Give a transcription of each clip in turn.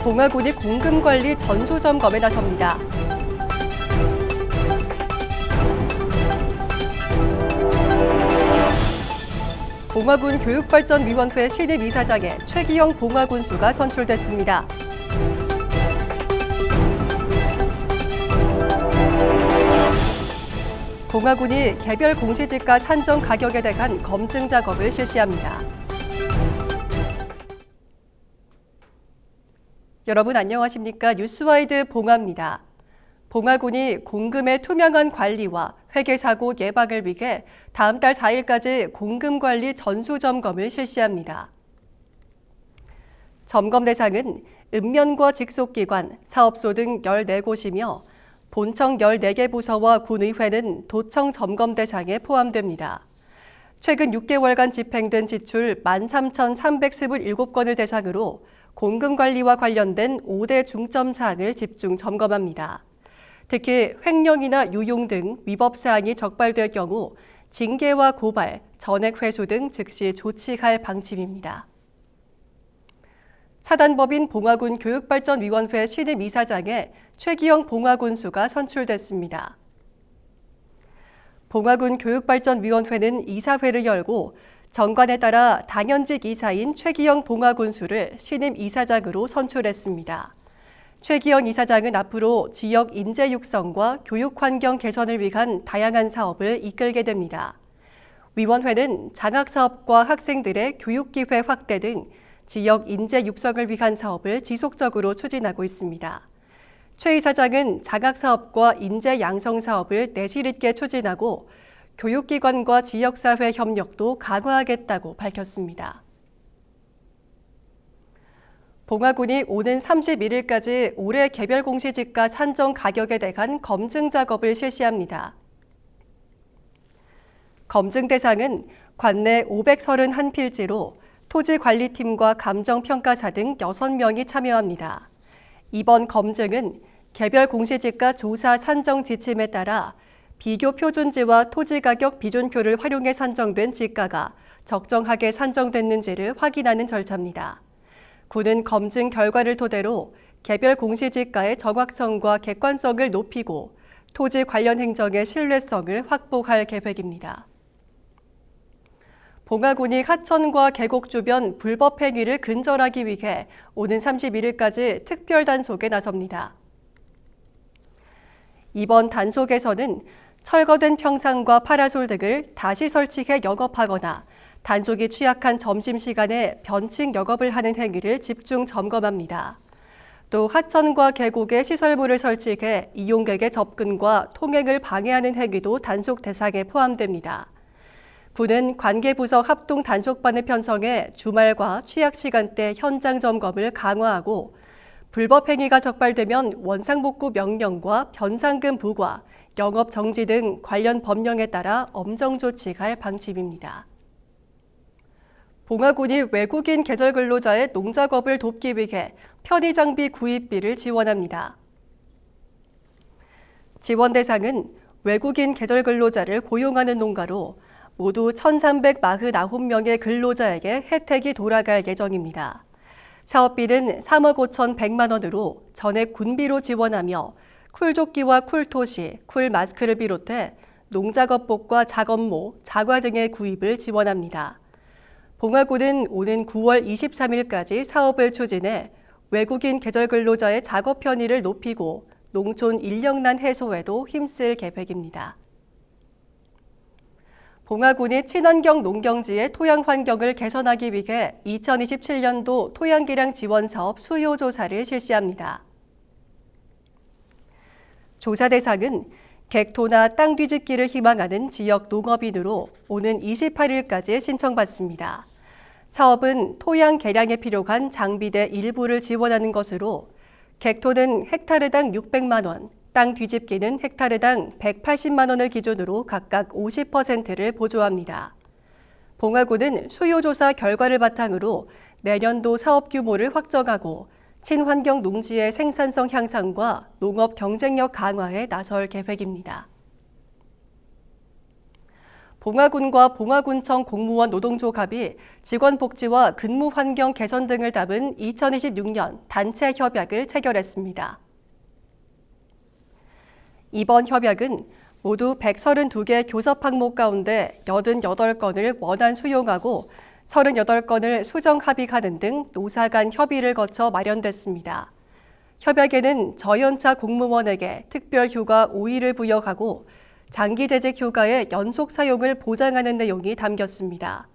봉화군이 공금관리 전수점검에 나섭니다. 봉화군 교육발전위원회 신임 이사장에 최기영 봉화군수가 선출됐습니다. 봉화군이 개별 공시지가 산정 가격에 대한 검증 작업을 실시합니다. 여러분 안녕하십니까? 뉴스와이드 봉화입니다. 봉화군이 공금의 투명한 관리와 회계사고 예방을 위해 다음 달 4일까지 공금관리 전수점검을 실시합니다. 점검 대상은 읍면과 직속기관, 사업소 등 14곳이며 본청 14개 부서와 군의회는 도청 점검 대상에 포함됩니다. 최근 6개월간 집행된 지출 13,327건을 대상으로 공금 관리와 관련된 5대 중점 사항을 집중 점검합니다. 특히 횡령이나 유용 등 위법 사항이 적발될 경우 징계와 고발, 전액 회수 등 즉시 조치할 방침입니다. 사단법인 봉화군 교육발전위원회 신임 이사장에 최기영 봉화군수가 선출됐습니다. 봉화군 교육발전위원회는 이사회를 열고 정관에 따라 당연직 이사인 최기영 봉화군수를 신임 이사장으로 선출했습니다. 최기영 이사장은 앞으로 지역 인재 육성과 교육 환경 개선을 위한 다양한 사업을 이끌게 됩니다. 위원회는 장학사업과 학생들의 교육기회 확대 등 지역 인재 육성을 위한 사업을 지속적으로 추진하고 있습니다. 최 이사장은 장학사업과 인재 양성 사업을 내실 있게 추진하고 교육기관과 지역사회 협력도 강화하겠다고 밝혔습니다. 봉화군이 오는 31일까지 올해 개별 공시지가 산정 가격에 대한 검증 작업을 실시합니다. 검증 대상은 관내 531필지로 토지관리팀과 감정평가사 등 6명이 참여합니다. 이번 검증은 개별 공시지가 조사 산정 지침에 따라 비교 표준지와 토지가격 비준표를 활용해 산정된 지가가 적정하게 산정됐는지를 확인하는 절차입니다. 군은 검증 결과를 토대로 개별 공시지가의 정확성과 객관성을 높이고 토지 관련 행정의 신뢰성을 확보할 계획입니다. 봉화군이 하천과 계곡 주변 불법 행위를 근절하기 위해 오는 31일까지 특별 단속에 나섭니다. 이번 단속에서는 철거된 평상과 파라솔 등을 다시 설치해 영업하거나 단속이 취약한 점심시간에 변칙 영업을 하는 행위를 집중 점검합니다. 또 하천과 계곡에 시설물을 설치해 이용객의 접근과 통행을 방해하는 행위도 단속 대상에 포함됩니다. 군은 관계부서 합동 단속반을 편성해 주말과 취약 시간대 현장 점검을 강화하고 불법 행위가 적발되면 원상복구 명령과 변상금 부과, 영업 정지 등 관련 법령에 따라 엄정 조치할 방침입니다. 봉화군이 외국인 계절 근로자의 농작업을 돕기 위해 편의장비 구입비를 지원합니다. 지원 대상은 외국인 계절 근로자를 고용하는 농가로 모두 1,349명의 근로자에게 혜택이 돌아갈 예정입니다. 사업비는 3억 5,100만 원으로 전액 군비로 지원하며 쿨조끼와 쿨토시, 쿨마스크를 비롯해 농작업복과 작업모, 자과 등의 구입을 지원합니다. 봉화군은 오는 9월 23일까지 사업을 추진해 외국인 계절 근로자의 작업 편의를 높이고 농촌 인력난 해소에도 힘쓸 계획입니다. 봉화군이 친환경 농경지의 토양 환경을 개선하기 위해 2027년도 토양개량 지원사업 수요조사를 실시합니다. 조사 대상은 객토나 땅 뒤집기를 희망하는 지역 농업인으로 오는 28일까지 신청받습니다. 사업은 토양 개량에 필요한 장비대 일부를 지원하는 것으로 객토는 헥타르당 600만 원, 땅 뒤집기는 헥타르당 180만 원을 기준으로 각각 50%를 보조합니다. 봉화군은 수요조사 결과를 바탕으로 내년도 사업 규모를 확정하고 친환경 농지의 생산성 향상과 농업 경쟁력 강화에 나설 계획입니다. 봉화군과 봉화군청 공무원 노동조합이 직원복지와 근무 환경 개선 등을 담은 2026년 단체 협약을 체결했습니다. 이번 협약은 모두 132개 교섭 항목 가운데 88건을 원안 수용하고 38건을 수정 합의하는 등 노사 간 협의를 거쳐 마련됐습니다. 협약에는 저연차 공무원에게 특별 휴가 5일을 부여하고 장기 재직 휴가의 연속 사용을 보장하는 내용이 담겼습니다.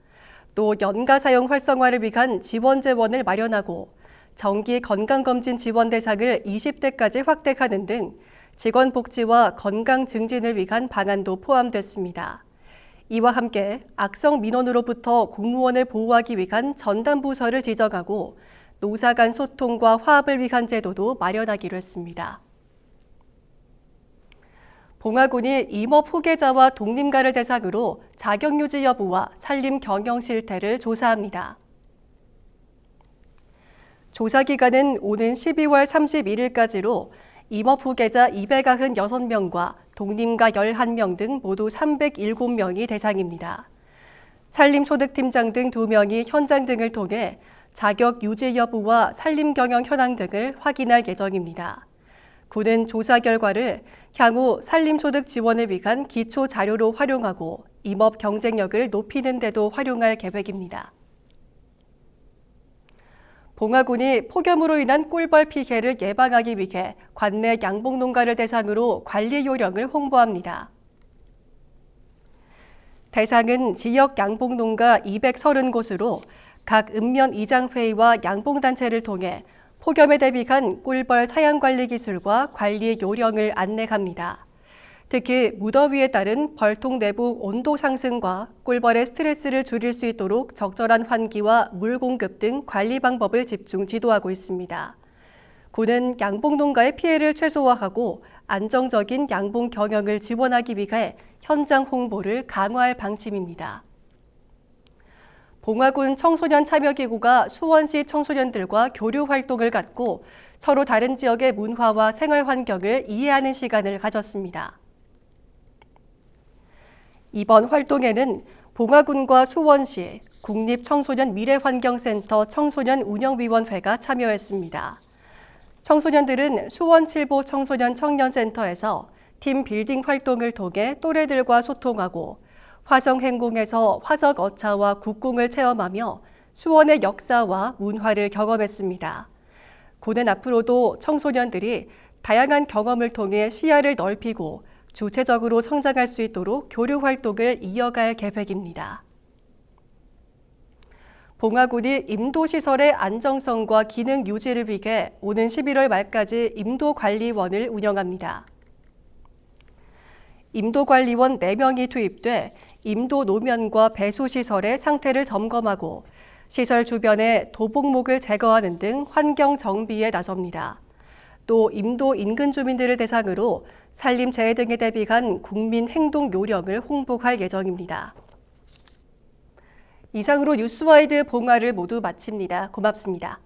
또 연가 사용 활성화를 위한 지원 재원을 마련하고 정기 건강검진 지원 대상을 20대까지 확대하는 등 직원 복지와 건강 증진을 위한 방안도 포함됐습니다. 이와 함께 악성 민원으로부터 공무원을 보호하기 위한 전담 부서를 지정하고 노사 간 소통과 화합을 위한 제도도 마련하기로 했습니다. 봉화군이 임업 후계자와 독림가를 대상으로 자격 유지 여부와 산림 경영 실태를 조사합니다. 조사 기간은 오는 12월 31일까지로 임업 후계자 296명과 독림가 11명 등 모두 307명이 대상입니다. 산림소득팀장 등 2명이 현장 등을 통해 자격 유지 여부와 산림 경영 현황 등을 확인할 예정입니다. 군은 조사 결과를 향후 산림소득 지원을 위한 기초 자료로 활용하고 임업 경쟁력을 높이는 데도 활용할 계획입니다. 봉화군이 폭염으로 인한 꿀벌 피해를 예방하기 위해 관내 양봉농가를 대상으로 관리 요령을 홍보합니다. 대상은 지역 양봉농가 230곳으로 각 읍면 이장회의와 양봉단체를 통해 폭염에 대비한 꿀벌 차양관리 기술과 관리 요령을 안내합니다. 특히 무더위에 따른 벌통 내부 온도 상승과 꿀벌의 스트레스를 줄일 수 있도록 적절한 환기와 물 공급 등 관리 방법을 집중 지도하고 있습니다. 군은 양봉농가의 피해를 최소화하고 안정적인 양봉 경영을 지원하기 위해 현장 홍보를 강화할 방침입니다. 봉화군 청소년 참여기구가 수원시 청소년들과 교류 활동을 갖고 서로 다른 지역의 문화와 생활 환경을 이해하는 시간을 가졌습니다. 이번 활동에는 봉화군과 수원시, 국립청소년 미래환경센터 청소년운영위원회가 참여했습니다. 청소년들은 수원 7보 청소년 청년센터에서 팀 빌딩 활동을 통해 또래들과 소통하고 화성행궁에서 화적 어차와 국궁을 체험하며 수원의 역사와 문화를 경험했습니다. 군은 앞으로도 청소년들이 다양한 경험을 통해 시야를 넓히고 주체적으로 성장할 수 있도록 교류 활동을 이어갈 계획입니다. 봉화군이 임도시설의 안정성과 기능 유지를 위해 오는 11월 말까지 임도관리원을 운영합니다. 임도관리원 4명이 투입돼 임도 노면과 배수시설의 상태를 점검하고 시설 주변의 도복목을 제거하는 등 환경 정비에 나섭니다. 또 임도 인근 주민들을 대상으로 산림재해 등에 대비한 국민 행동 요령을 홍보할 예정입니다. 이상으로 뉴스와이드 봉화를 모두 마칩니다. 고맙습니다.